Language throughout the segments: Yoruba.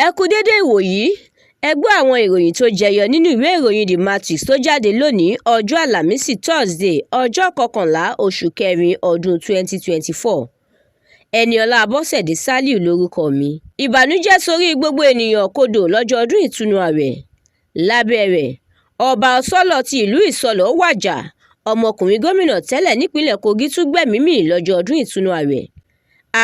Ẹ kú dédé ìwòyí, ẹ gbọ́ àwọn ìròyìn tó jẹyọ nínú ìwé ìròyìn The Matrix tó jáde lónìí ọjọ́ Àlàmísì Thursday ọjọ́ kọkànlá oṣù kẹrin ọdún 2024. Ẹniọlá Abọ́sẹ̀dé Sàlíù lórúkọ mi. Ìbànújẹ́ sorí gbogbo ènìyàn kodò lọ́jọ́ ọdún ìtúnu ààwẹ̀. Lábẹ́ rẹ̀, ọba Ọ̀sọ́lọ̀ ti ìlú Ìsọlọ̀ wàjà, ọmọkùnrin gómìnà tẹ́lẹ̀ nípínlẹ̀ Kogi tún gbẹ̀mí mì lọ́jọ́ ọdún ìtúnu ààwẹ̀.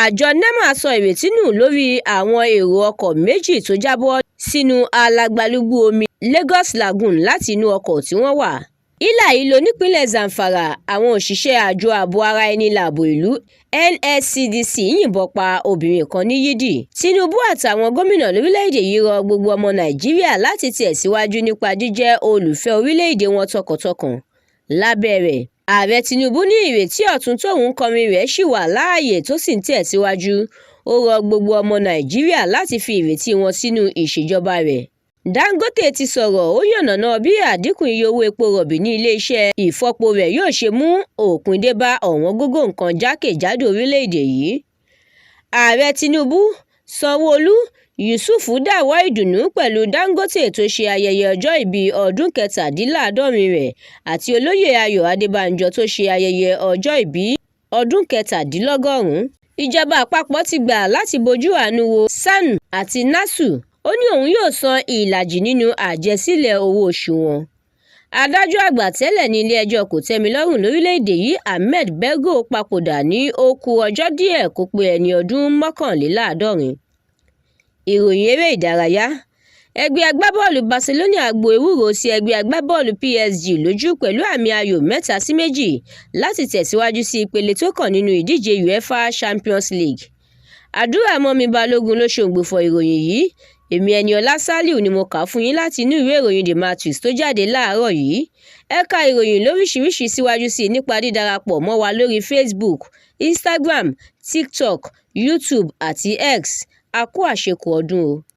Àjọ NEMA sọ ìrètí nù lórí àwọn èrò ọkọ̀ méjì tó jábọ́ sínú alagbalúgbú omi Lagos Lagoon láti inú ọkọ̀ tí wọ́n wà. Ìlà-ìlò nípínlẹ̀ Zamfara, àwọn òṣìṣẹ́ àjọ ààbò ara ẹni láàbò ìlú NSCDC yìnbọn pa obìnrin kan ní Yídì. Tinubu àtàwọn gómìnà lórílẹ̀‐èdè yìí rọ gbogbo ọmọ Nàìjíríà láti tẹ̀síwájú nípa jíjẹ́ olùfẹ́ orílẹ̀‐èdè wọn tọkàntọkàn. Lábẹ́ rẹ̀, Ààrẹ Tinubu ní ìrètí ọ̀tun tóun kọrin rẹ̀ ṣì wà láàyè tó sì ń tẹ̀síwájú. Ó rọ gbogbo ọmọ Nàìjíríà láti fi ìrètí wọn sínú ìṣèjọba rẹ̀. Dangote ti sọ̀rọ̀, ó yànnàná bí àdínkù iye owó epo rọ̀bì ní ilé-iṣẹ́ ìfọpo rẹ̀ yóò ṣe mú òpin dé bá ọ̀wọ́ngógó nǹkan jákèjádò orílẹ̀-èdè yìí. Ààrẹ Tinubu, Sanwó-Olú, Yusuf dáwọ́ ìdùnnú pẹ̀lú Dangote tó ṣe ayẹyẹ ọjọ́ ìbí ọdún 67 rẹ̀ àti olóyè Ayọ̀ Adébánjọ tó ṣe ayẹyẹ ọjọ́ ìbí ọdún 97. Ìjọba àpapọ̀ ti gbà láti bojú àánú wo SAN àti NASU. Ó ní òun yóò san ìlàjì nínú àjẹsílẹ̀ owó oṣù wọn. Adájọ́ àgbà tẹ́lẹ̀ ní ilé-ẹjọ́ kòtẹ́milọ́rùn lórílẹ̀‐èdè yìí Ahmed Bello papòdà ní ó kù ọjọ́ díẹ̀ kó pé ẹni ọdún 69. Ìròyìn eré ìdárayá. Ẹgbẹ́ agbábọ́ọ̀lù Barcelona gbo ewúro sí ẹgbẹ́ agbábọ́ọ̀lù PSG lójú pẹ̀lú àmì ayò 3-2 láti tẹ̀síwájú sí ìpele tó kàn nínú ìdíje UEFA Champions League. Àdúrà mọ́mi Balógun ló ṣòǹgbòfọ̀ ìròyìn yìí. Èmi Ẹniọlá Sàlíù ni mo kà fún yín láti inú ìwé ìròyìn The Matrix tó jáde láàárọ̀ yìí. Ẹ ka ìròyìn lóríṣiríṣi síwájú sí i nípa dídarapọ̀ mọ́ wa lórí Facebook, Instagram, TikTok, YouTube àti X. A kú àṣekù ọdún o.